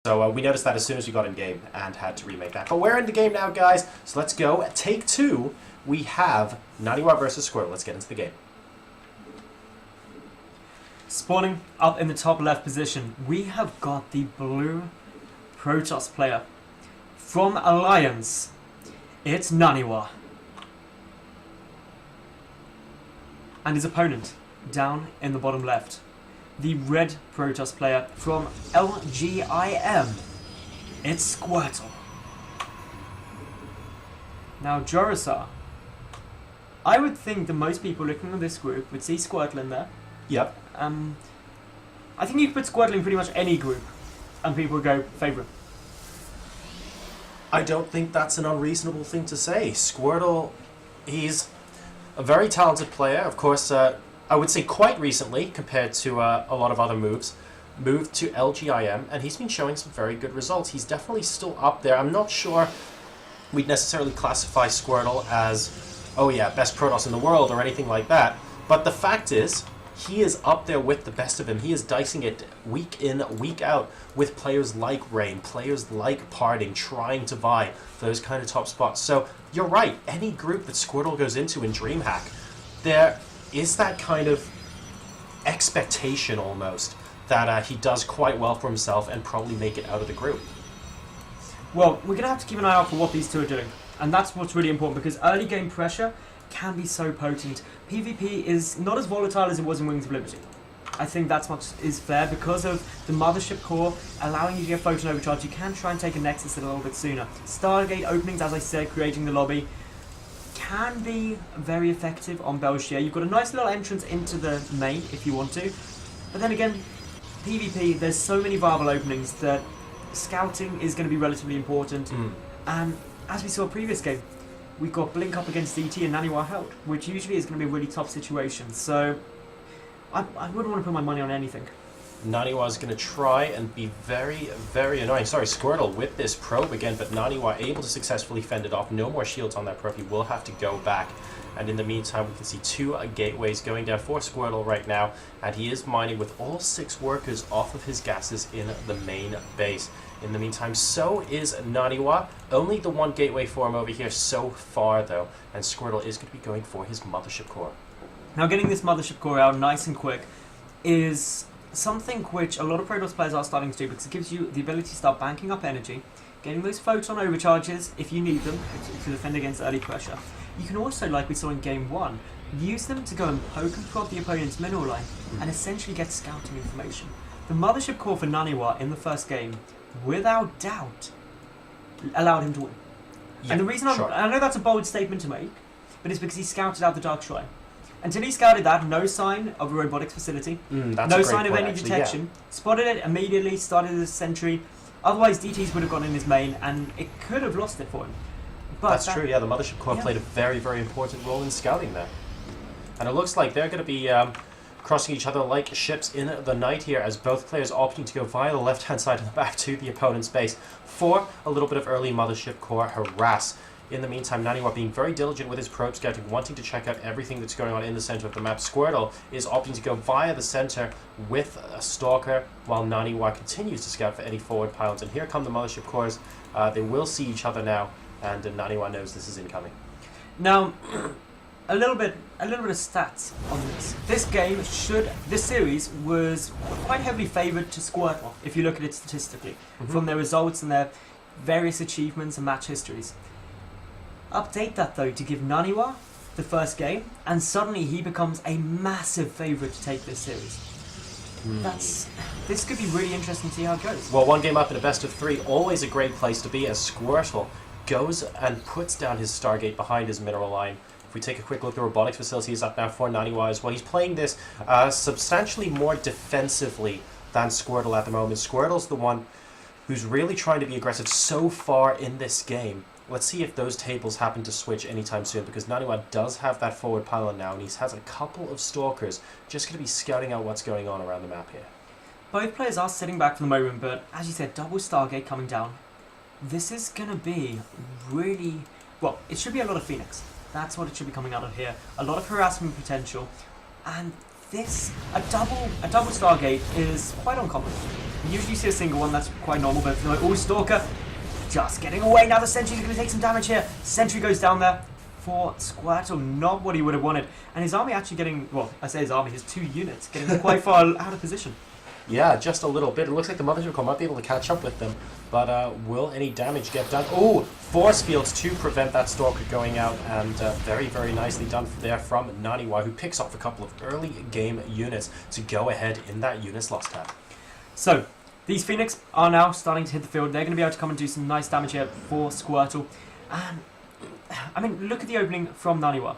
So we noticed that as soon as we got in game and had to remake that. But we're in the game now, guys. So let's go. Take two. We have NaNiwa versus Squirtle. Let's get into the game. Spawning up in the top left position, we have got the blue Protoss player from Alliance. It's NaNiwa. And his opponent down in the bottom left, the red Protoss player from LGIM. It's Squirtle. Now, Jorisar. I would think that most people looking at this group would see Squirtle in there. Yep. I think you could put Squirtle in pretty much any group, and people would go favourite. I don't think that's an unreasonable thing to say. Squirtle, he's a very talented player. Of course, I would say quite recently, compared to a lot of other moved to LGIM, and he's been showing some very good results. He's definitely still up there. I'm not sure we'd necessarily classify Squirtle as, oh yeah, best Protoss in the world or anything like that. But the fact is, he is up there with the best of him. He is dicing it week in, week out with players like Rain, players like Parting, trying to vie for those kind of top spots. So you're right, any group that Squirtle goes into in DreamHack, there is that kind of expectation almost that he does quite well for himself and probably make it out of the group. Well, we're going to have to keep an eye out for what these two are doing. And that's what's really important, because early game pressure can be so potent. PvP is not as volatile as it was in Wings of Liberty. I think that's much is fair because of the Mothership core allowing you to get Photon Overcharge. You can try and take a Nexus a little bit sooner. Stargate openings, as I said, creating the lobby, can be very effective on Belshire. You've got a nice little entrance into the main if you want to. But then again, PvP, there's so many viable openings that scouting is going to be relatively important. And as we saw previous game, we've got Blink up against DT and NaNiwa held, which usually is going to be a really tough situation. So I wouldn't want to put my money on anything. NaNiwa is going to try and be very, very annoying. Sorry, Squirtle with this probe again, but NaNiwa able to successfully fend it off. No more shields on that probe. He will have to go back. And in the meantime, we can see two gateways going down for Squirtle right now. And he is mining with all 6 workers off of his gases in the main base. In the meantime, so is NaNiwa. Only the one gateway for him over here so far, though. And Squirtle is going to be going for his Mothership core. Now, getting this Mothership core out nice and quick is something which a lot of Protoss players are starting to do, because it gives you the ability to start banking up energy, getting those photon overcharges if you need them to defend against early pressure. You can also, like we saw in Game 1, use them to go and poke and prod the opponent's mineral line and essentially get scouting information. The Mothership core for NaNiwa in the first game, without doubt, allowed him to win. Yeah, and the reason sure. I know that's a bold statement to make, but it's because he scouted out the Dark Shrine. Until he scouted that, no sign of a robotics facility, no sign of any detection. Yeah. Spotted it immediately, started his sentry. Otherwise, DTs would have gone in his main, and it could have lost it for him. But that's true, yeah. The Mothership core played a very, very important role in scouting there. And it looks like they're going to be crossing each other like ships in the night here, as both players opting to go via the left-hand side of the map to the opponent's base for a little bit of early Mothership core harass. In the meantime, NaNiwa being very diligent with his probe scouting, wanting to check out everything that's going on in the center of the map. Squirtle is opting to go via the center with a Stalker, while NaNiwa continues to scout for any forward pylons. And here come the Mothership cores. They will see each other now, and NaNiwa knows this is incoming. Now, a little bit of stats on this. This series was quite heavily favoured to Squirtle, if you look at it statistically, from their results and their various achievements and match histories. Update that though to give NaNiwa the first game, and suddenly he becomes a massive favourite to take this series. This could be really interesting to see how it goes. Well, one game up in a best of 3, always a great place to be, as Squirtle goes and puts down his Stargate behind his mineral line. If we take a quick look, the robotics facility is up now for NaNiwa as well. He's playing this substantially more defensively than Squirtle at the moment. Squirtle's the one who's really trying to be aggressive so far in this game. Let's see if those tables happen to switch anytime soon, because NaNiwa does have that forward pylon now, and he has a couple of Stalkers just going to be scouting out what's going on around the map here. Both players are sitting back for the moment, but as you said, double Stargate coming down. This is going to be really... Well, it should be a lot of Phoenix. That's what it should be coming out of here. A lot of harassment potential, and a double Stargate is quite uncommon. You usually see a single one, that's quite normal, but no, all Stalker just getting away. Now the Sentry's going to take some damage here. Sentry goes down there for Squirtle, not what he would have wanted. And his army actually getting, well, I say his army, his 2 units getting quite far out of position. Yeah, just a little bit. It looks like the Mothership Core might be able to catch up with them. But will any damage get done? Oh, force fields to prevent that Stalker going out. And very, very nicely done there from NaNiwa, who picks off a couple of early game units to go ahead in that units loss tab. So, these Phoenix are now starting to hit the field. They're going to be able to come and do some nice damage here for Squirtle. And, I mean, look at the opening from NaNiwa.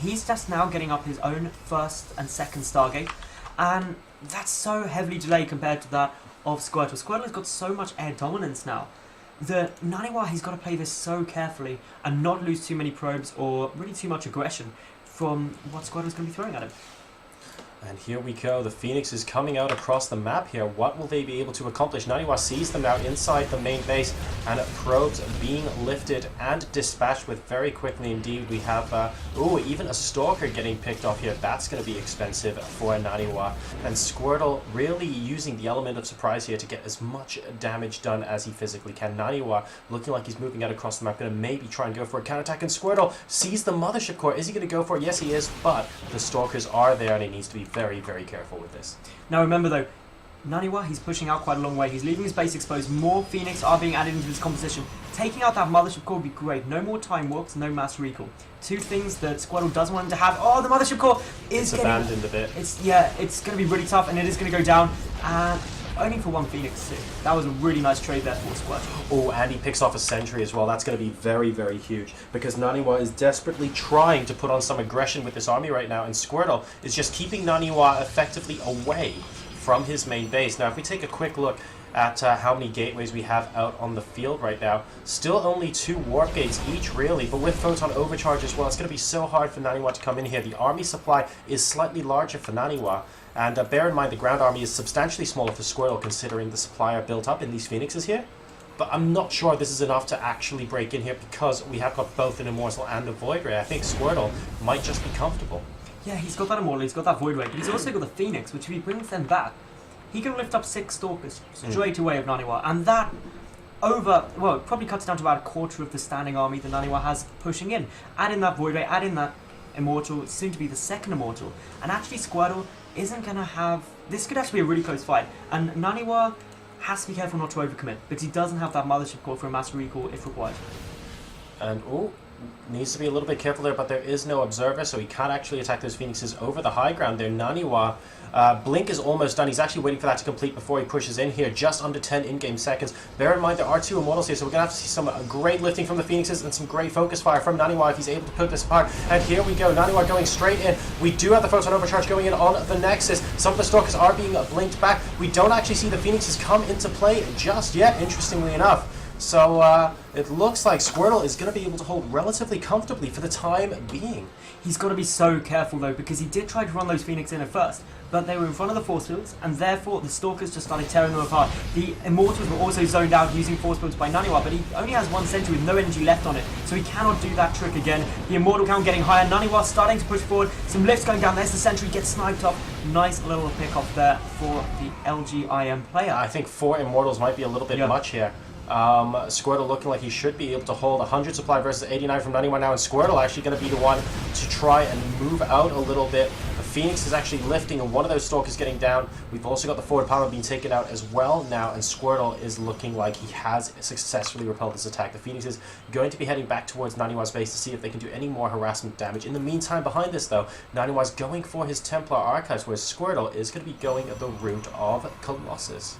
He's just now getting up his own first and second Stargate. And that's so heavily delayed compared to that of Squirtle. Squirtle has got so much air dominance now that NaNiwa has got to play this so carefully and not lose too many probes or really too much aggression from what Squirtle's going to be throwing at him. And here we go. The Phoenix is coming out across the map here. What will they be able to accomplish? NaNiwa sees them now inside the main base, and probes being lifted and dispatched with very quickly indeed. We have, even a Stalker getting picked off here. That's going to be expensive for NaNiwa. And Squirtle really using the element of surprise here to get as much damage done as he physically can. NaNiwa looking like he's moving out across the map, going to maybe try and go for a counterattack. And Squirtle sees the Mothership Core. Is he going to go for it? Yes, he is, but the Stalkers are there, and he needs to be very, very careful with this. Now remember though, NaNiwa, he's pushing out quite a long way. He's leaving his base exposed. More Phoenix are being added into this composition. Taking out that Mothership Core would be great. No more time warps, no mass recall. 2 things that Squirtle doesn't want him to have. Oh, the Mothership Core is abandoned a bit. It's going to be really tough, and it is going to go down. And only for 1 Phoenix too. That was a really nice trade there for Squirtle. Oh, and he picks off a Sentry as well. That's going to be very, very huge, because NaNiwa is desperately trying to put on some aggression with this army right now, and Squirtle is just keeping NaNiwa effectively away from his main base. Now, if we take a quick look at how many gateways we have out on the field right now, still only 2 warp gates each, really, but with Photon Overcharge as well, it's going to be so hard for NaNiwa to come in here. The army supply is slightly larger for NaNiwa. And bear in mind, the ground army is substantially smaller for Squirtle, considering the supply are built up in these Phoenixes here. But I'm not sure this is enough to actually break in here, because we have got both an Immortal and a Void Ray. I think Squirtle might just be comfortable. Yeah, he's got that Immortal, he's got that Void Ray, but he's also got the Phoenix, which if he brings them back, he can lift up 6 Stalkers straight away of NaNiwa. And that it probably cuts down to about a quarter of the standing army that NaNiwa has pushing in. Add in that Void Ray, add in that Immortal, soon to be the second Immortal. And actually Squirtle isn't going to have... This could actually be a really close fight. And NaNiwa has to be careful not to overcommit, because he doesn't have that Mothership Core for a mass recall if required. And, needs to be a little bit careful there, but there is no Observer, so he can't actually attack those Phoenixes over the high ground there. NaNiwa, Blink is almost done. He's actually waiting for that to complete before he pushes in here. Just under 10 in-game seconds. Bear in mind, there are 2 Immortals here, so we're going to have to see some great lifting from the Phoenixes and some great focus fire from NaNiwa if he's able to put this apart. And here we go. NaNiwa going straight in. We do have the Photon Overcharge going in on the Nexus. Some of the Stalkers are being blinked back. We don't actually see the Phoenixes come into play just yet, interestingly enough. So it looks like Squirtle is going to be able to hold relatively comfortably for the time being. He's got to be so careful though, because he did try to run those Phoenix in at first, but they were in front of the force fields, and therefore the Stalkers just started tearing them apart. The Immortals were also zoned out using force fields by NaNiwa, but he only has 1 Sentry with no energy left on it, so he cannot do that trick again. The Immortal count getting higher, NaNiwa starting to push forward, some lifts going down, there's the Sentry, gets sniped off. Nice little pick off there for the LGIM player. I think 4 Immortals might be a little bit much here. Squirtle looking like he should be able to hold 100 supply versus 89 from NaNiwa now, and Squirtle actually going to be the one to try and move out a little bit. The Phoenix is actually lifting, and one of those Stalkers getting down. We've also got the forward power being taken out as well now, and Squirtle is looking like he has successfully repelled this attack. The Phoenix is going to be heading back towards NaNiwa's base to see if they can do any more harassment damage. In the meantime, behind this though, NaNiwa's going for his Templar Archives, whereas Squirtle is going to be going the route of Colossus.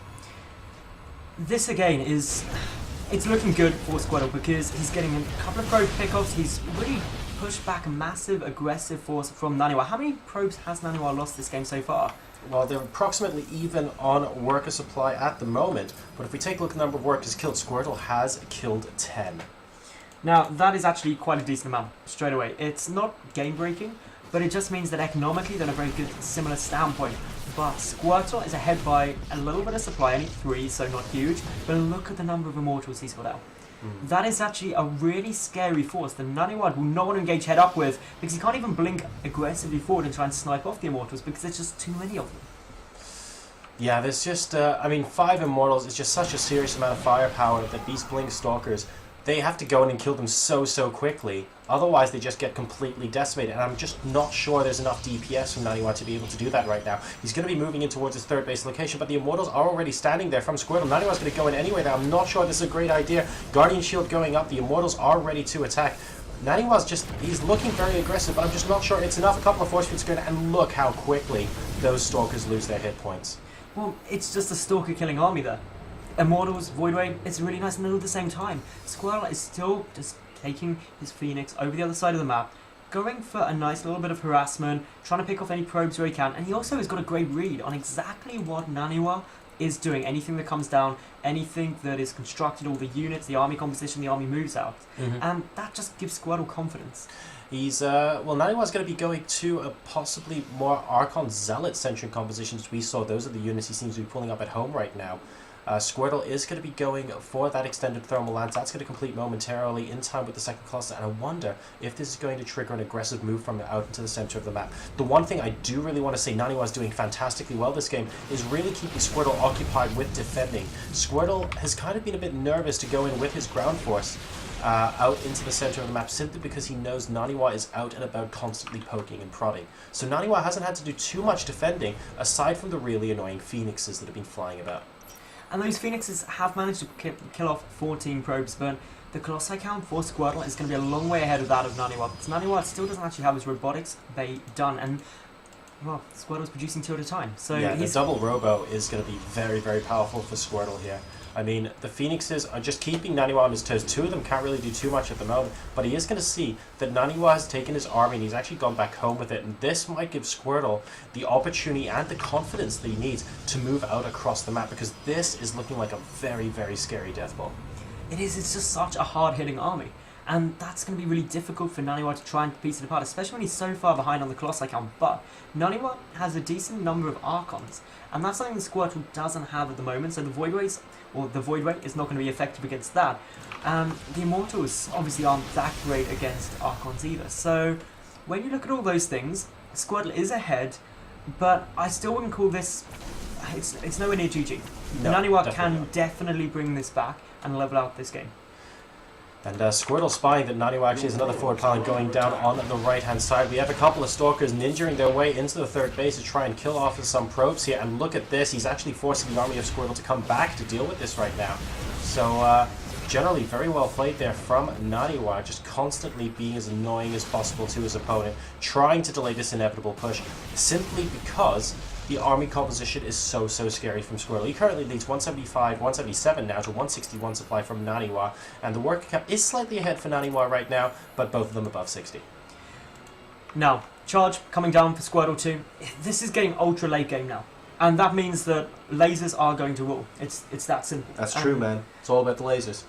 This again it's looking good for Squirtle, because he's getting a couple of probe pickoffs. He's really pushed back a massive aggressive force from NaNiwa. How many probes has NaNiwa lost this game so far? Well, they're approximately even on worker supply at the moment, but if we take a look at the number of workers killed, Squirtle has killed 10. Now, that is actually quite a decent amount straight away. It's not game-breaking, but it just means that economically they're in a very good, similar standpoint. But Squirtle is ahead by a little bit of supply, only 3, so not huge. But look at the number of Immortals he's got out. That is actually a really scary force that NaNiwa will not want to engage head up with, because he can't even blink aggressively forward and try and snipe off the Immortals, because there's just too many of them. Yeah, there's just, I mean, 5 Immortals is just such a serious amount of firepower that these Blink Stalkers, they have to go in and kill them so quickly. Otherwise, they just get completely decimated, and I'm just not sure there's enough DPS from NaNiwa to be able to do that right now. He's going to be moving in towards his third base location, but the Immortals are already standing there from Squirtle. NaNiwa's going to go in anyway now. I'm not sure this is a great idea. Guardian Shield going up, the Immortals are ready to attack. NaNiwa's just, he's looking very aggressive, but I'm just not sure it's enough. A couple of Force Fields going, and look how quickly those Stalkers lose their hit points. Well, it's just a Stalker killing army there. Immortals, Void Ray, it's really nice and all at the same time. Squirtle is still just taking his Phoenix over the other side of the map, going for a nice little bit of harassment, trying to pick off any probes where he can, and he also has got a great read on exactly what NaNiwa is doing. Anything that comes down, anything that is constructed, all the units, the army composition, the army moves out. And that just gives Squirtle confidence. He's, well, NaNiwa's going to be going to a possibly more Archon Zealot-centric compositions. We saw those are the units he seems to be pulling up at home right now. Squirtle is going to be going for that extended thermal lance. That's going to complete momentarily in time with the second cluster, and I wonder if this is going to trigger an aggressive move from out into the center of the map. The one thing I do really want to say NaNiwa is doing fantastically well this game is really keeping Squirtle occupied with defending. Squirtle has kind of been a bit nervous to go in with his ground force out into the center of the map simply because he knows NaNiwa is out and about constantly poking and prodding. So NaNiwa hasn't had to do too much defending aside from the really annoying Phoenixes that have been flying about. And those Phoenixes have managed to kill off 14 probes, but the Colossi count for Squirtle is going to be a long way ahead of that of NaNiwa, because NaNiwa still doesn't actually have his robotics bay done, and, well, Squirtle's producing 2 at a time. So yeah, the double robo is going to be very powerful for Squirtle here. I mean, the Phoenixes are just keeping NaNiwa on his toes. 2 of them can't really do too much at the moment, but he is going to see that NaNiwa has taken his army and he's actually gone back home with it, and this might give Squirtle the opportunity and the confidence that he needs to move out across the map, because this is looking like a very scary death ball. It is, it's just such a hard-hitting army. And that's going to be really difficult for NaNiwa to try and piece it apart, especially when he's so far behind on the Colossi count. But NaNiwa has a decent number of Archons, and that's something the Squirtle doesn't have at the moment, so the Void Rays, or the Void Ray is not going to be effective against that. The Immortals obviously aren't that great against Archons either. So when you look at all those things, Squirtle is ahead, but I still wouldn't call this, it's nowhere near GG. No, NaNiwa can definitely bring this back and level out this game. And Squirtle spying that NaNiwa actually has another forward pylon going down on the right-hand side. We have a couple of Stalkers ninjuring their way into the third base to try and kill off some probes here. And look at this, he's actually forcing the army of Squirtle to come back to deal with this right now. So, generally very well played there from NaNiwa, just constantly being as annoying as possible to his opponent, trying to delay this inevitable push, simply because the army composition is so scary from Squirtle. He currently leads 175, 177 now to 161 supply from NaNiwa, and the work cap is slightly ahead for NaNiwa right now, but both of them above 60. Now, charge coming down for Squirtle 2. This is getting ultra late game now, and that means that lasers are going to rule. It's that simple. That's true, man. It's all about the lasers.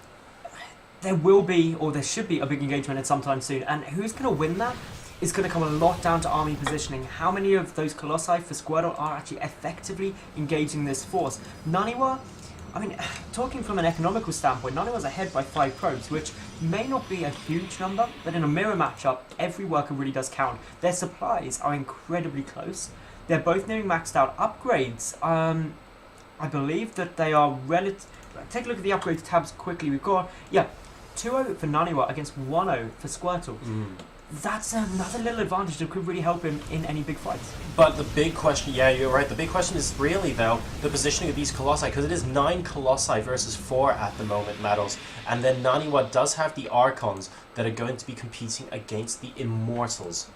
There will be, or there should be, a big engagement at some time soon, and who's going to win that is going to come a lot down to army positioning. How many of those Colossi for Squirtle are actually effectively engaging this force? NaNiwa, I mean, talking from an economical standpoint, NaNiwa's ahead by 5 probes, which may not be a huge number, but in a mirror matchup, every worker really does count. Their supplies are incredibly close. They're both nearing maxed out upgrades. I believe that they are take a look at the upgrades tabs quickly. We've got, 2-0 for NaNiwa against 1-0 for Squirtle. That's another little advantage that could really help him in any big fights. But the big question, yeah, you're right, the big question is really, though, the positioning of these Colossi, because it is 9 Colossi versus 4 at the moment, Maddles, and then NaNiwa does have the Archons that are going to be competing against the Immortals.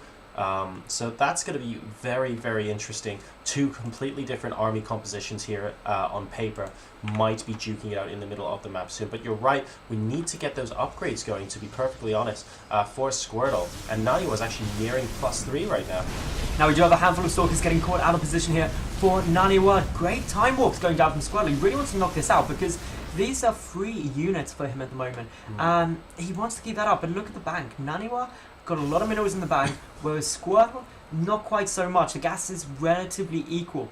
So that's going to be very interesting. 2 completely different army compositions here on paper might be duking it out in the middle of the map soon. But you're right, we need to get those upgrades going, to be perfectly honest, for Squirtle. And NaNiwa is actually nearing +3 right now. Now we do have a handful of Stalkers getting caught out of position here for NaNiwa. Great time warps going down from Squirtle. He really wants to knock this out because these are free units for him at the moment. He wants to keep that up, but look at the bank. NaNiwa got a lot of minerals in the bank, whereas Squirtle, not quite so much. The gas is relatively equal.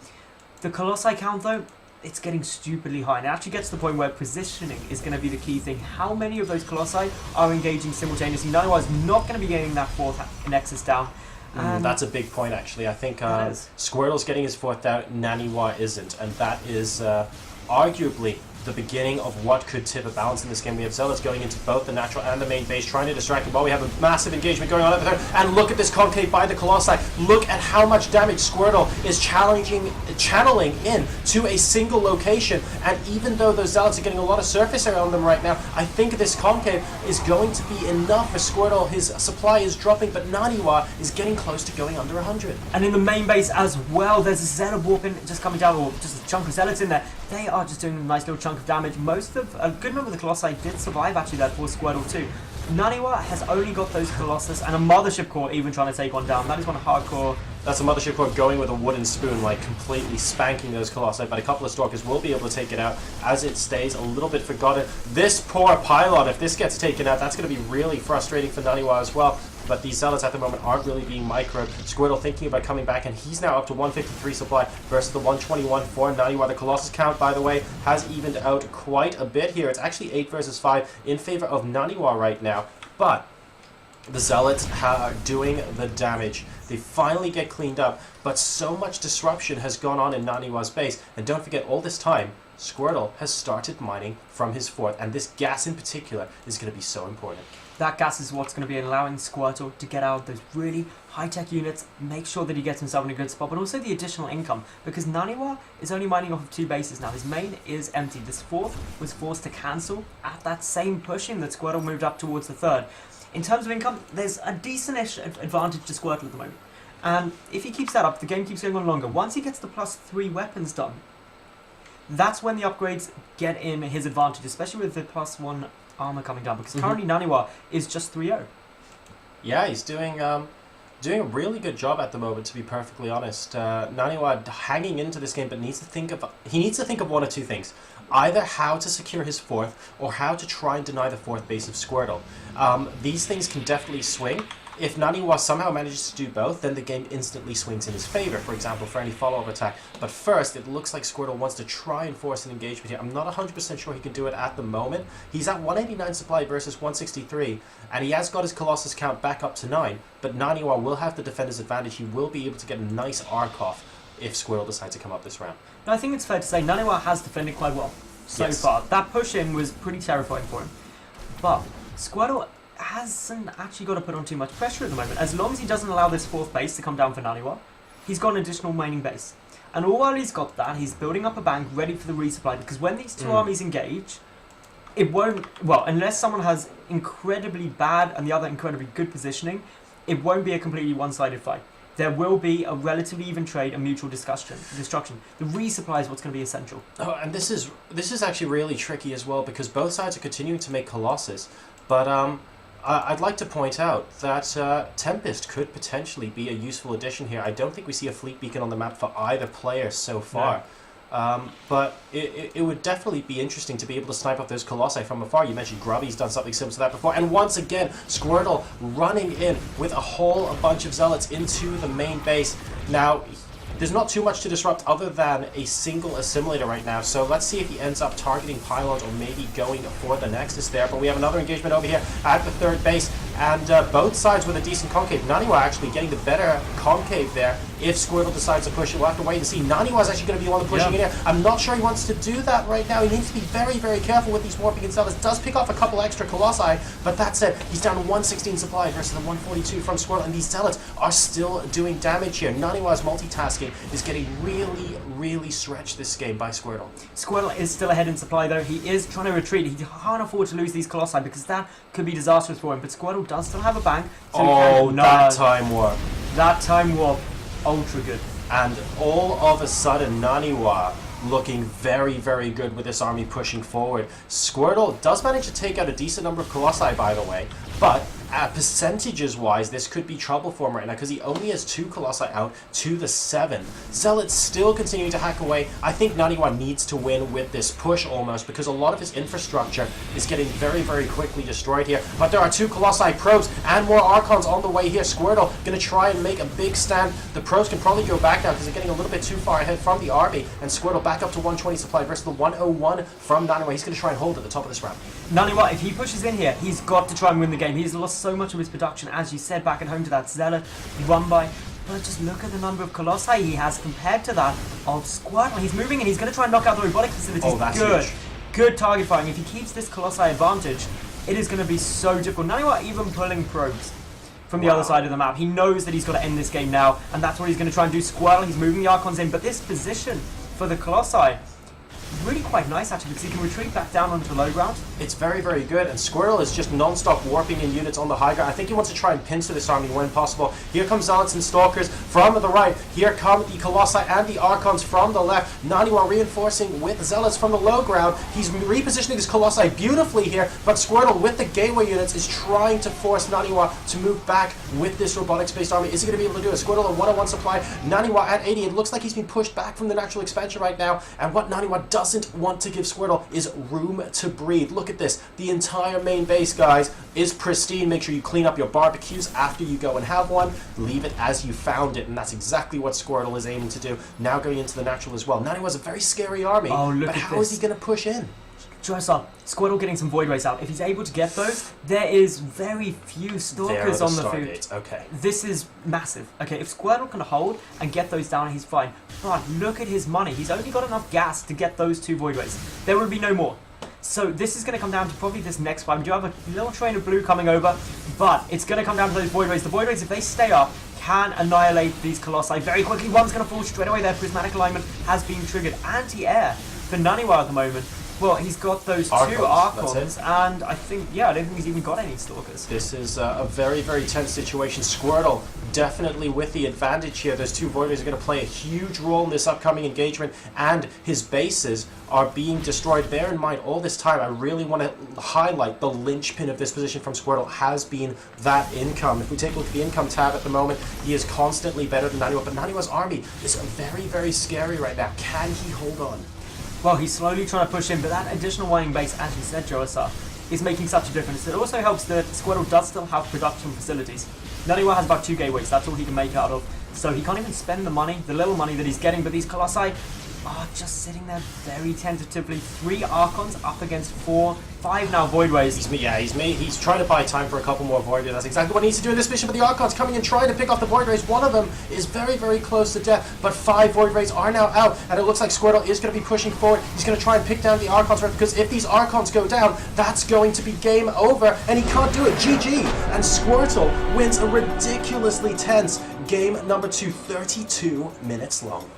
The Colossi count, though, it's getting stupidly high. And it actually gets to the point where positioning is going to be the key thing. How many of those Colossi are engaging simultaneously? NaNiwa is not going to be getting that 4th Nexus down. That's a big point, actually. I think It is. Squirtle's getting his fourth down, NaNiwa isn't, and that is arguably the beginning of what could tip a balance in this game. We have Zealots going into both the natural and the main base, trying to distract him, while we have a massive engagement going on at the third. And look at this concave by the Colossi. Look at how much damage Squirtle is channeling in to a single location. And even though those Zealots are getting a lot of surface area on them right now, I think this concave is going to be enough for Squirtle. His supply is dropping, but NaNiwa is getting close to going under 100. And in the main base as well, there's a Zealot warping just coming down, or just a chunk of Zealots in there. They are just doing a nice little chunk of damage. A good number of the Colossi did survive actually there for Squirtle too. NaNiwa has only got those Colossus and a Mothership Core even trying to take one down. That is one hardcore. That's a Mothership Core going with a wooden spoon, like completely spanking those Colossi, but a couple of Stalkers will be able to take it out as it stays a little bit forgotten. This poor Pylon, if this gets taken out, that's going to be really frustrating for NaNiwa as well. But these Zealots at the moment aren't really being microed. Squirtle thinking about coming back, and he's now up to 153 supply versus the 121 for NaNiwa. The Colossus count, by the way, has evened out quite a bit here. It's actually 8 versus 5 in favor of NaNiwa right now. But the Zealots are doing the damage. They finally get cleaned up, but so much disruption has gone on in NaNiwa's base. And don't forget, all this time, Squirtle has started mining from his fort, and this gas in particular is going to be so important. That gas is what's going to be allowing Squirtle to get out those really high-tech units, make sure that he gets himself in a good spot, but also the additional income, because NaNiwa is only mining off of 2 bases now. His main is empty. This fourth was forced to cancel at that same pushing that Squirtle moved up towards the third. In terms of income, there's a decent-ish advantage to Squirtle at the moment. And if he keeps that up, the game keeps going on longer. Once he gets the +3 weapons done, that's when the upgrades get in his advantage, especially with the +1 armor coming down, because currently NaNiwa is just 3-0. Yeah, he's doing a really good job at the moment, to be perfectly honest. NaNiwa hanging into this game, but needs to think of one or two things. Either how to secure his fourth, or how to try and deny the fourth base of Squirtle. These things can definitely swing. If NaNiwa somehow manages to do both, then the game instantly swings in his favor, for example, for any follow-up attack. But first, it looks like Squirtle wants to try and force an engagement here. I'm not 100% sure he can do it at the moment. He's at 189 supply versus 163, and he has got his Colossus count back up to 9, but NaNiwa will have the defender's advantage. He will be able to get a nice arc off if Squirtle decides to come up this round. Now, I think it's fair to say NaNiwa has defended quite well so far. That push-in was pretty terrifying for him. But Squirtle hasn't actually got to put on too much pressure at the moment. As long as he doesn't allow this fourth base to come down for NaNiwa, he's got an additional mining base. And all while he's got that, he's building up a bank ready for the resupply, because when these two armies engage, it won't, well, unless someone has incredibly bad and the other incredibly good positioning, it won't be a completely one-sided fight. There will be a relatively even trade and mutual destruction. The resupply is what's going to be essential. Oh, and this is actually really tricky as well, because both sides are continuing to make Colossus, but I'd like to point out that Tempest could potentially be a useful addition here. I don't think we see a fleet beacon on the map for either player so far. No. But it would definitely be interesting to be able to snipe off those Colossi from afar. You mentioned Grubby's done something similar to that before. And once again, Squirtle running in with a bunch of Zealots into the main base. Now, there's not too much to disrupt other than a single assimilator right now, so let's see if he ends up targeting pylons or maybe going for the Nexus there. But we have another engagement over here at the third base, and both sides with a decent concave. NaNiwa actually getting the better concave there. If Squirtle decides to push it, we'll have to wait and see. NaNiwa is actually going to be the one pushing in here. I'm not sure he wants to do that right now. He needs to be very, very careful with these warping and Zealots. Does pick off a couple extra Colossi, but that said, he's down to 116 supply versus the 142 from Squirtle, and these Zealots are still doing damage here. NaNiwa's multitasking is getting really, really stretched this game by Squirtle. Squirtle is still ahead in supply though. He is trying to retreat. He can't afford to lose these Colossi because that could be disastrous for him. But Squirtle does still have a bank. So that time warp. That time warp. Ultra good. And all of a sudden, NaNiwa looking very, very good with this army pushing forward. Squirtle does manage to take out a decent number of Colossi, by the way, but percentages-wise, this could be trouble for him right now because he only has 2 Colossi out to the 7. Zealot's still continuing to hack away. I think NaNiwa needs to win with this push almost because a lot of his infrastructure is getting very, very quickly destroyed here. But there are 2 Colossi probes and more Archons on the way here. Squirtle going to try and make a big stand. The probes can probably go back now because they're getting a little bit too far ahead from the RB. And Squirtle back up to 120 supply versus the 101 from NaNiwa. He's going to try and hold at the top of this round. NaNiwa, if he pushes in here, he's got to try and win the game. game. He's lost so much of his production, as you said, back at home to that Zealot run by. But just look at the number of Colossi he has compared to that of Squirtle. He's moving and he's going to try and knock out the robotic facilities. Oh, that's good. huge. Good target firing. If he keeps this Colossi advantage, it is going to be so difficult. NaNiwa even pulling probes from the other side of the map. He knows that he's got to end this game now, and that's what he's going to try and do. Squirtle, he's moving the Archons in, but this position for the Colossi, really quite nice actually, because he can retreat back down onto the low ground. It's very, very good, and Squirtle is just non-stop warping in units on the high ground. I think he wants to try and pincer this army when possible. Here comes Zealots and Stalkers from the right. Here come the Colossi and the Archons from the left. NaNiwa reinforcing with Zealots from the low ground. He's repositioning his Colossi beautifully here, but Squirtle with the gateway units is trying to force NaNiwa to move back with this robotics-based army. Is he going to be able to do it? Squirtle a 101 supply. NaNiwa at 80. It looks like he's been pushed back from the natural expansion right now, and what NaNiwa doesn't want to give Squirtle is room to breathe. Look at this. The entire main base, guys, is pristine. Make sure you clean up your barbecues after you go and have one. Leave it as you found it, and that's exactly what Squirtle is aiming to do. Now going into the natural as well. NaNiwa's a very scary army, but how is he going to push in? Joyce, Squirtle getting some Void Rays out. If he's able to get those, there is very few Stalkers on the field. Okay. This is massive. Okay, if Squirtle can hold and get those down, he's fine. But look at his money. He's only got enough gas to get those 2 Void Rays. There will be no more. So this is going to come down to probably this next fight. We do have a little train of blue coming over, but it's going to come down to those Void Rays. The Void Rays, if they stay up, can annihilate these Colossi very quickly. One's going to fall straight away there. Prismatic alignment has been triggered. Anti-air for NaNiwa at the moment. Well, he's got those 2 Archons, and I think, I don't think he's even got any Stalkers. This is a very, very tense situation. Squirtle definitely with the advantage here. Those 2 Void Rays are going to play a huge role in this upcoming engagement, and his bases are being destroyed. Bear in mind, all this time, I really want to highlight the linchpin of this position from Squirtle has been that income. If we take a look at the income tab at the moment, he is constantly better than NaNiwa, but NaNiwa's army is very, very scary right now. Can he hold on? Well, he's slowly trying to push in, but that additional mining base, as you said, Joasa, is making such a difference. It also helps that Squirtle does still have production facilities. NaNiwa has about 2 gateways, that's all he can make out of. So he can't even spend the money, the little money that he's getting, but these Colossi are just sitting there very tentatively. 3 Archons up against 5 now Void Rays. He's trying to buy time for a couple more Void Rays. That's exactly what he needs to do in this mission, but the Archons coming and trying to pick off the Void Rays. One of them is very, very close to death, but 5 Void Rays are now out, and it looks like Squirtle is going to be pushing forward. He's going to try and pick down the Archons, because if these Archons go down, that's going to be game over, and he can't do it. GG! And Squirtle wins a ridiculously tense game number 2, 32 minutes long.